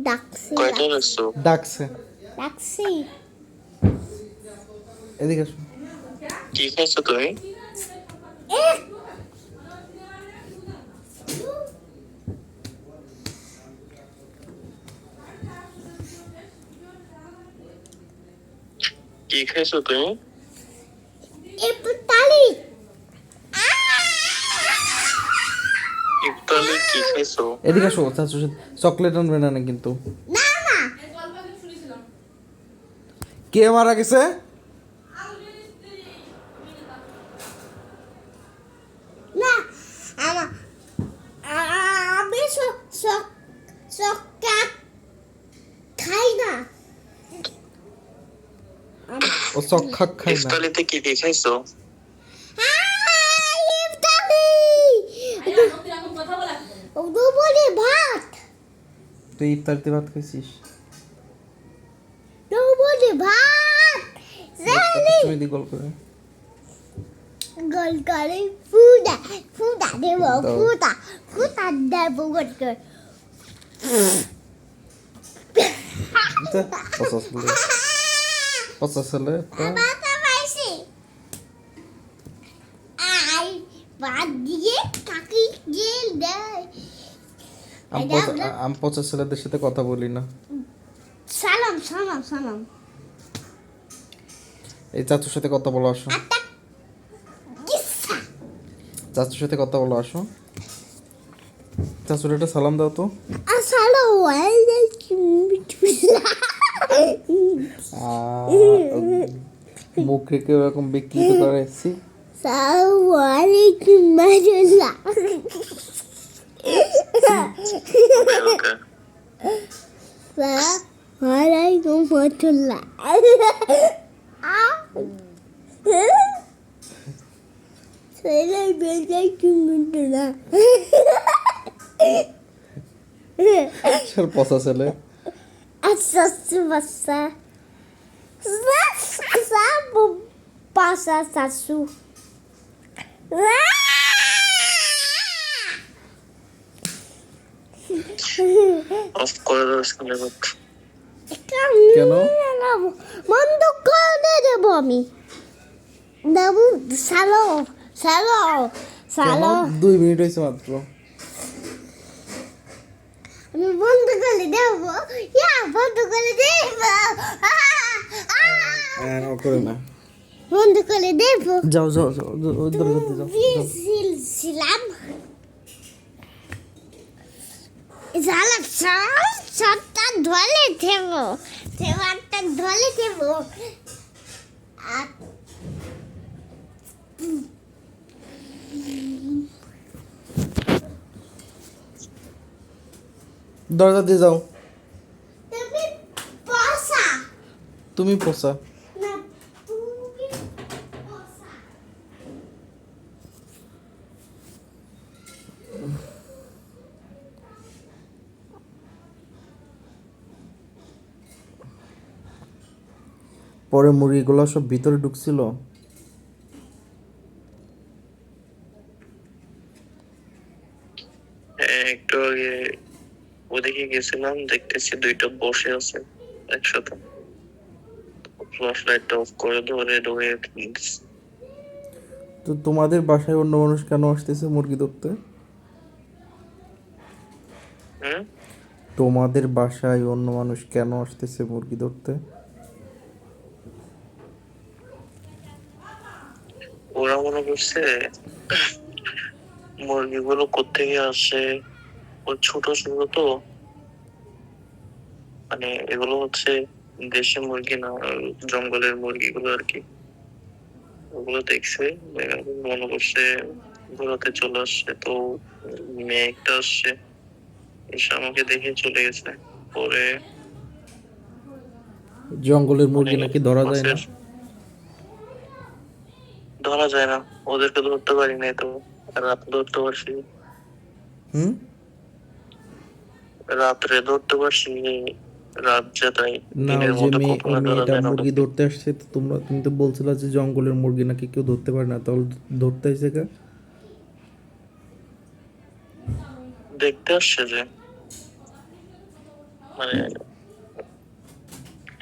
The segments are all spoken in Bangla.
ডাকছে কয়টা রাখছো? ডাকছে। ডাকছি। এদিকে আসো। কি খাইছো তুমি? কি খাইছো তুমি? ইফতারি। ইফতারে কি খাইছো? এদিকে আসো, চাচুর সাথে চকলেট আনবে না কিন্তু। না না কে মারা গেছে? না আমা আমি চকলেট খাই না। ও চক খায় না। ইফতারিতে কি কি খাইছো? ইফতারি দুপুরে ভাত। তুই ইফতারিতে ভাত খাইছিস? দুপুরে ভাত তুমি দি গল করে গোল করে ফুটা ফুটা দেব দাও। ফুটা ফুটা দেব গোল করে। পচাসলে বাতা পাইছি আই বাদ দিয়ে কাকি জেল দেয়। আমি পচাসলেদের সাথে কথা বলি না। সালাম সালাম সালাম। এই চাচুর সাথে কথা বলো, আসো। কিসা চাচুর সাথে কথা বলো, আসো। চাচুর একটা সালাম দাও তো। আসসালামু আলাইকুম। মুখ রেখে এরকম বিকৃত করে এসছি। আসসালামু আলাইকুম মাশাআল্লাহ। ওকে ওয়ালাইকুম আসসালাম। ছেলে বেজাই কিন্তু না। স্যার পচাসলে আচ্ছা আচ্ছা সাবু পাসা সাসু। অফ করে দাও স্কুলে। কেন? বন্ধ করে দেবো আমি। দেবো সালো সালো কেন? সালো 2 মিনিট হয়েছে মাত্র। আমি বন্ধ করে দেবো। বন্ধ করে দেবো। করে না। বন্ধ করে দেবো। যাও যাও যাও ওই দরজাতে যাও। ছিলাম জ্বালা সবটা ধলে দেবো। দেওয়ারটা ধলে দেবো। আর দরজা দিয়ে যাও। তুমি পয়সা তুমি পোষা। না তুমি পয়সা। পরে মুরগিগুলো সব ভিতরে ঢুকছিল। একটু আগে ওদিকে গেছিলাম, দেখতেছি দুইটা বসে আছে একসাথে। ফ্ল্যাশ লাইটটা অফ করে ধরে ঢুকে গেছে। তো তোমাদের বাসায় অন্য মানুষ কেন আসতেছে মুরগি ধরতে? হুম? তোমাদের বাসায় অন্য মানুষ কেন আসতেছে মুরগি ধরতে? ওরা মনে করছে মুরগিগুলো কোত্থেকে আসে। ও ছোট ছোট তো, মানে এগুলো হচ্ছে দেশি মুরগি না, জঙ্গলের মুরগিগুলো আর কি। ওগুলো দেখছে, মনে করছে ঘোরাতে চলে আসছে। তো মেয়ে একটা আসছে, এসে আমাকে দেখে চলে গেছে। পরে জঙ্গলের মুরগি নাকি ধরা যায় না? ধরা যায় না, ওদেরকে ধরতে পারি নাই তো। রাতে ধরতে পারছি, হুম। রাত্রে ধরতে পারছি, রাত যেটাই না, দিনের ওই যে মতো কখনো ধরা মেয়েটা যায় না মুরগি ওদেরকে। ধরতে আসছে, তো তুমি তো বলছিলে যে জঙ্গলের মুরগি নাকি কেউ ধরতে পারে না, তাহলে ধরতে আসছে কে? দেখতে আসছে যে মানে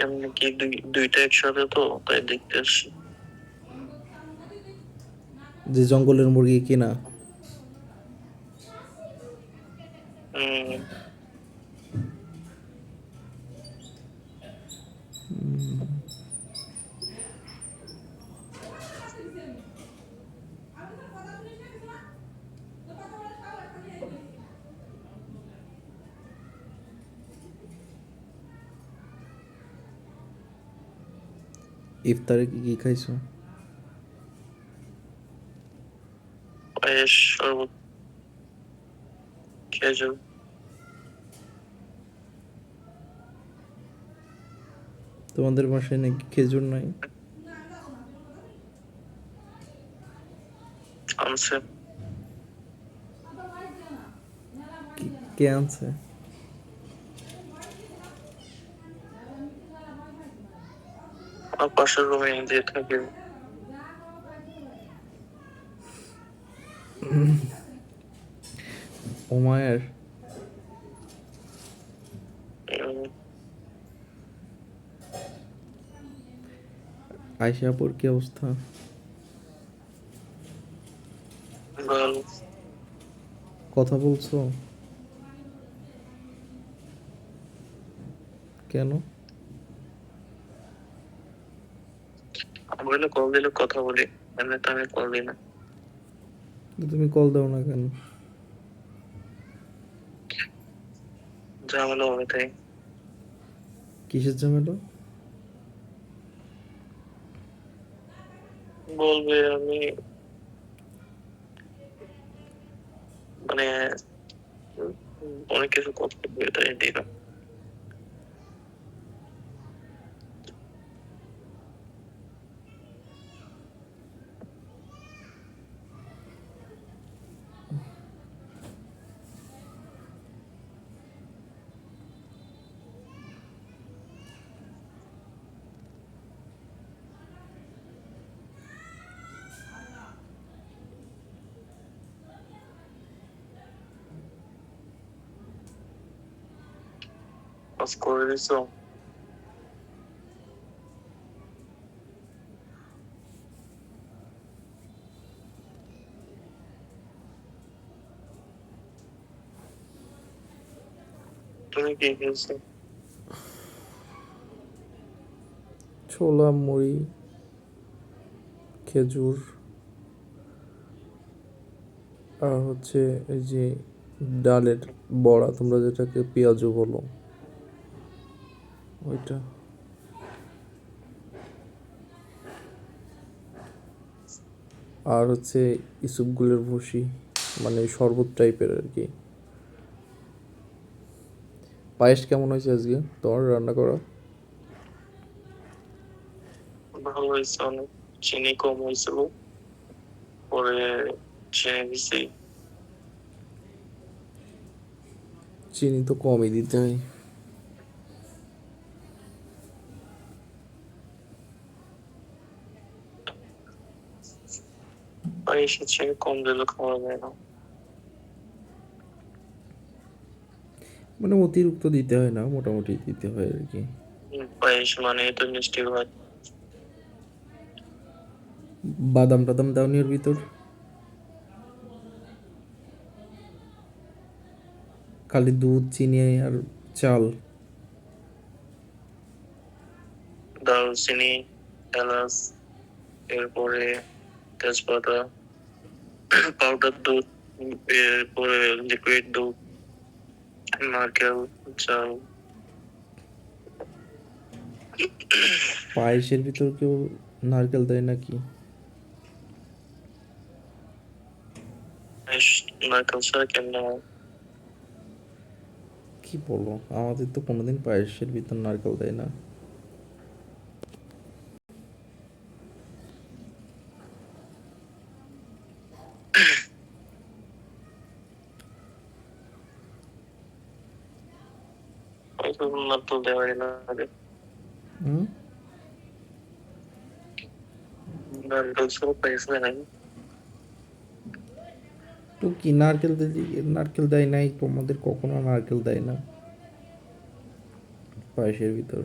এমনি কি দুইটা একসাথে তো, তাই দেখতে আসছি। যে জঙ্গলের মুরগি কিনা? হম। ইফতারে কি কি খাইছো? পায়েস, শরবত, খেজুর। তোমাদের বাসায় নাকি খেজুর নাই? আনছে। কে আনছে? আমার পাশের রুমে যে থাকে। ওমায়ের? উম, আয়শা আপুর কি অবস্থা? ভালো। কথা বলছো? কেন? আমি বললে কল দিলে কথা বলি, এমনি তো আমি কল দিই না। তো তুমি কল দাও না কেন? ঝামেলা হবে তাই। কিসের ঝামেলা? বলবে আমি মানে অনেক কিছু কথা বলবে, তাই দিই না। কাজ করে দিছো? তুমি কি খেয়েছো? ছোলা, মুড়ি, খেজুর, আর হচ্ছে এই যে ডালের বড়া, তোমরা যেটাকে পেঁয়াজু বলো, ওইটা। আর হচ্ছে ইসুপগুলের ভুসি, মানে শরবত টাইপের আর কি। পায়েস কেমন হয়েছে আজকে তোমার রান্না করা? ভালো হয়েছে অনেক। চিনি কম হয়েছিল, পরে চিনি দিছি। চিনি তো কমই দিতে হয়। পায়েসে চিনি কম দিলে খাওয়া যায় না। মানে অতিরিক্ত দিতে হয় না, মোটামুটি দিতে হয় আর কি। পায়েস মানে তো মিষ্টি ভাত। বাদাম টাদাম দাওনি ওর ভিতর? খালি দুধ, চিনি আর চাল? দারুচিনি, এলাচ, এরপরে তেজপাতা, পাউডার দুধ, এরপরে লিকুইড দুধ, নারকেল, চাল। পায়েসের ভিতর কেউ নারকেল দেয় নাকি? পায়েস নারকেল ছাড়া কেমন হয়? কি বলো, আমাদের তো কোনোদিন পায়েসের ভিতর নারকেল দেয় না। হয়তো নারকেল দেওয়াই লাগে। হুম? নারকেল ছাড়া পায়েস দেয় নাই। তো কি নারকেল দিলে, নারকেল দেয় নাই তোমাদের? কখনো নারকেল দেয় না। পায়েসের ভিতর